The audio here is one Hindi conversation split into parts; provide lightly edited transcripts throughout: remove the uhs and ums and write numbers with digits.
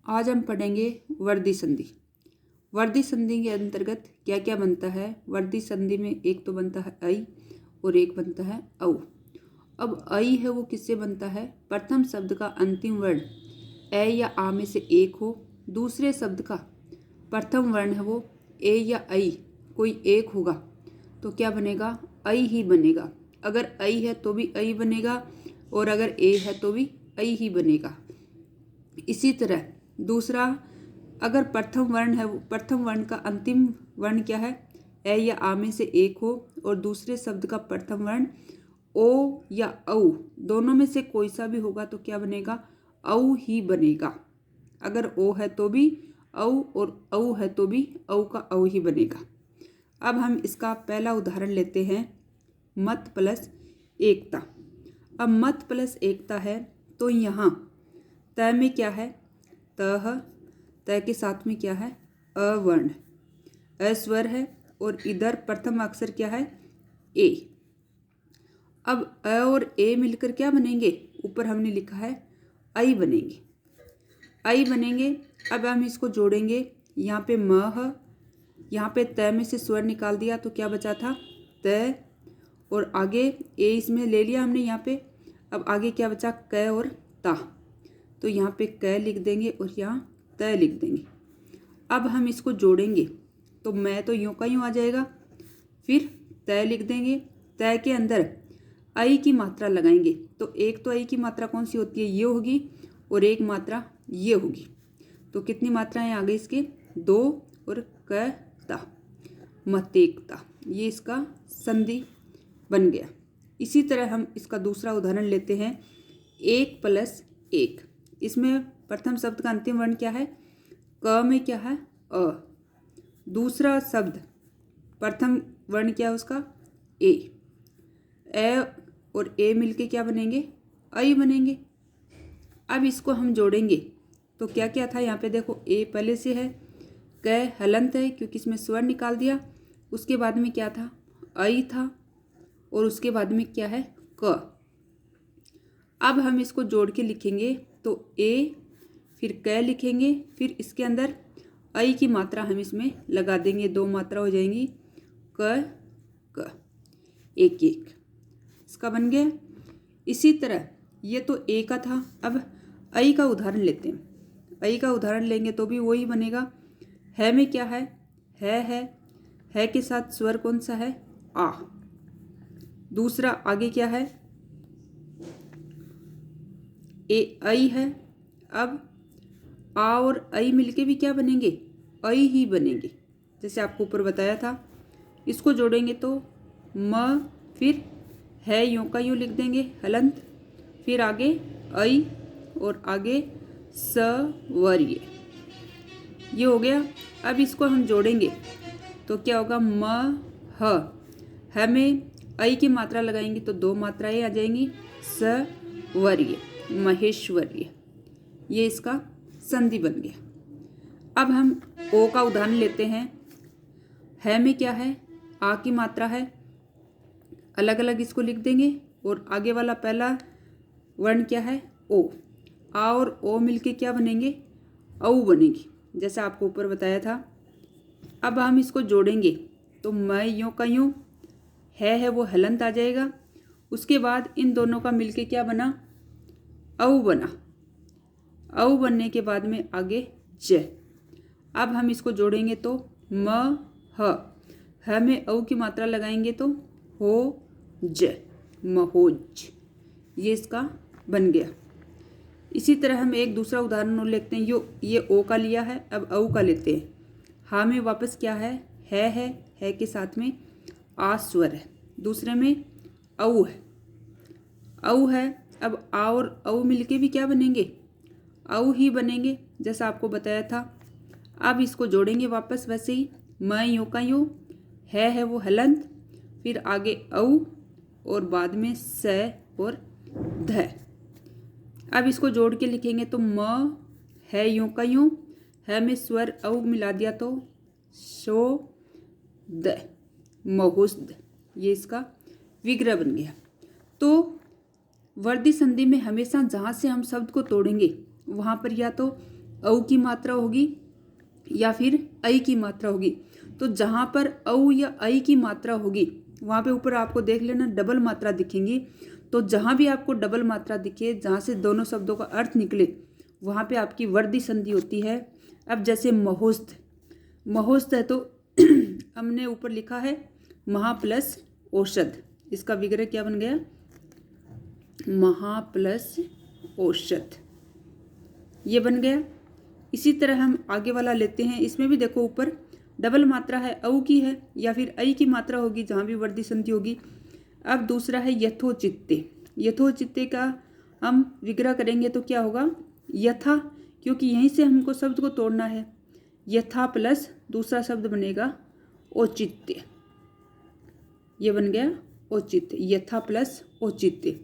आज हम पढ़ेंगे वर्दी संधि। वर्दी संधि के अंतर्गत क्या क्या बनता है। वर्दी संधि में एक तो बनता है ऐ और एक बनता है औ। अब ऐ है वो किससे बनता है? प्रथम शब्द का अंतिम वर्ण ए या आ में से एक हो, दूसरे शब्द का प्रथम वर्ण है वो ए या ऐ कोई एक होगा तो क्या बनेगा? ऐ ही बनेगा। अगर ऐ है तो भी ऐ बनेगा और अगर ए है तो भी ऐ ही बनेगा। इसी तरह दूसरा, अगर प्रथम वर्ण है, प्रथम वर्ण का अंतिम वर्ण क्या है? ए या आ में से एक हो और दूसरे शब्द का प्रथम वर्ण ओ या औ, दोनों में से कोई सा भी होगा तो क्या बनेगा? औ ही बनेगा। अगर ओ है तो भी औ और औ है तो भी औ का औ ही बनेगा। अब हम इसका पहला उदाहरण लेते हैं, मत प्लस एकता। अब मत प्लस एकता है तो यहाँ त में क्या है? त के साथ में क्या है? अवर्ण, अस्वर है और इधर प्रथम अक्षर क्या है? ए। अब अ और ए मिलकर क्या बनेंगे? ऊपर हमने लिखा है ऐ बनेंगे, ऐ बनेंगे। अब हम इसको जोड़ेंगे, यहाँ पे म है, यहाँ पे त में से स्वर निकाल दिया तो क्या बचा था? त, और आगे ए इसमें ले लिया हमने यहाँ पे। अब आगे क्या बचा? क और ता, तो यहाँ पे क लिख देंगे और यहाँ त लिख देंगे। अब हम इसको जोड़ेंगे तो मैं तो यूं का यूं आ जाएगा, फिर त लिख देंगे। त के अंदर ऐ की मात्रा लगाएंगे तो एक तो ऐ की मात्रा कौन सी होती है? ये होगी और एक मात्रा ये होगी। तो कितनी मात्राएं आ गई इसके? दो और क ता, मतेकता। ये इसका संधि बन गया। इसी तरह हम इसका दूसरा उदाहरण लेते हैं, एक प्लस एक। इसमें प्रथम शब्द का अंतिम वर्ण क्या है? क में क्या है? अ। दूसरा शब्द प्रथम वर्ण क्या है उसका? ए। ए और ए मिलके क्या बनेंगे? ऐ बनेंगे। अब इसको हम जोड़ेंगे तो क्या क्या था? यहाँ पे देखो ए पहले से है, क हलंत है क्योंकि इसमें स्वर निकाल दिया। उसके बाद में क्या था? ऐ था और उसके बाद में क्या है? क। अब हम इसको जोड़ के लिखेंगे तो ए, फिर क लिखेंगे, फिर इसके अंदर ऐ की मात्रा हम इसमें लगा देंगे, दो मात्रा हो जाएंगी, क, एक एक। इसका बन गया। इसी तरह ये तो ए का था। अब ऐ का उदाहरण लेते हैं। ऐ का उदाहरण लेंगे तो भी वही बनेगा। है में क्या है? है के साथ स्वर कौन सा है? आ। दूसरा आगे क्या है? ऐ है। अब आ और ऐ मिलके भी क्या बनेंगे? ऐ ही बनेंगे, जैसे आपको ऊपर बताया था। इसको जोड़ेंगे तो म, फिर है यूं का यूं लिख देंगे हलंत, फिर आगे ऐ और आगे सवर्य। ये हो गया। अब इसको हम जोड़ेंगे तो क्या होगा? म ह में ऐ की मात्रा लगाएंगे तो दो मात्राएं आ जाएंगी, सवर्य, महेश्वर्य। ये इसका संधि बन गया। अब हम ओ का उदाहरण लेते हैं। है में क्या है? आ की मात्रा है, अलग अलग इसको लिख देंगे और आगे वाला पहला वर्ण क्या है? ओ। आ और ओ मिलके क्या बनेंगे? औ बनेगी, जैसा आपको ऊपर बताया था। अब हम इसको जोड़ेंगे तो मैं यूं का यूं, है वो हलंत आ जाएगा। उसके बाद इन दोनों का मिलके क्या बना? औ बना। औ बनने के बाद में आगे ज। अब हम इसको जोड़ेंगे तो म ह में औ की मात्रा लगाएंगे तो हो ज, महोज। ये इसका बन गया। इसी तरह हम एक दूसरा उदाहरण और लेते हैं। ये ओ का लिया है, अब औ का लेते हैं। हा में वापस क्या है? है के साथ में आ स्वर है, दूसरे में औ है, औ है। अब आ और औ मिलके भी क्या बनेंगे? औ ही बनेंगे, जैसा आपको बताया था। अब इसको जोड़ेंगे वापस वैसे ही, मैं यूं का यूं, है वो हलंत, फिर आगे औ और बाद में स और ध। अब इसको जोड़ के लिखेंगे तो म है यूं का यूं, है में स्वर औ मिला दिया तो शो द, महुस्द। ये इसका विग्रह बन गया। तो वर्दी संधि में हमेशा जहाँ से हम शब्द को तोड़ेंगे वहाँ पर या तो औ की मात्रा होगी या फिर ऐ की मात्रा होगी। तो जहाँ पर औ या ऐ की मात्रा होगी वहाँ पे ऊपर आपको देख लेना डबल मात्रा दिखेंगी। तो जहाँ भी आपको डबल मात्रा दिखे, जहाँ से दोनों शब्दों का अर्थ निकले, वहाँ पे आपकी वर्दी संधि होती है। अब जैसे महोस्त, महोस्त है तो हमने ऊपर लिखा है महा प्लस औषध, इसका विग्रह क्या बन गया, महा प्लस औषध, ये बन गया। इसी तरह हम आगे वाला लेते हैं, इसमें भी देखो ऊपर डबल मात्रा है, औ की है या फिर ऐ की मात्रा होगी जहाँ भी वर्दी संधि होगी। अब दूसरा है यथोचित्ते, यथोचित्ते का हम विग्रह करेंगे तो क्या होगा, यथा, क्योंकि यहीं से हमको शब्द को तोड़ना है, यथा प्लस दूसरा शब्द बनेगा औचित्य, ये बन गया औचित्य, यथा प्लस औचित्य।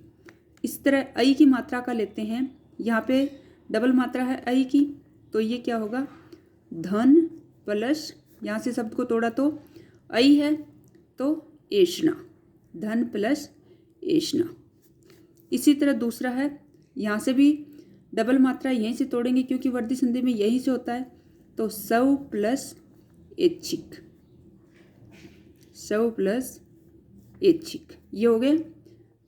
इस तरह ऐ की मात्रा का लेते हैं, यहाँ पे डबल मात्रा है ऐ की, तो ये क्या होगा, धन प्लस, यहाँ से शब्द को तोड़ा तो ऐ है तो ऐष्णा, धन प्लस ऐष्णा। इसी तरह दूसरा है, यहाँ से भी डबल मात्रा यहीं से तोड़ेंगे क्योंकि वर्दी संधि में यहीं से होता है, तो सौ प्लस ऐच्छिक, सौ प्लस ऐच्छिक, ये हो गए।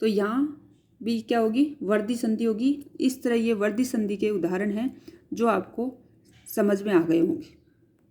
तो यहाँ भी क्या होगी, वर्दी संधि होगी। इस तरह ये वर्दी संधि के उदाहरण हैं जो आपको समझ में आ गए होंगे।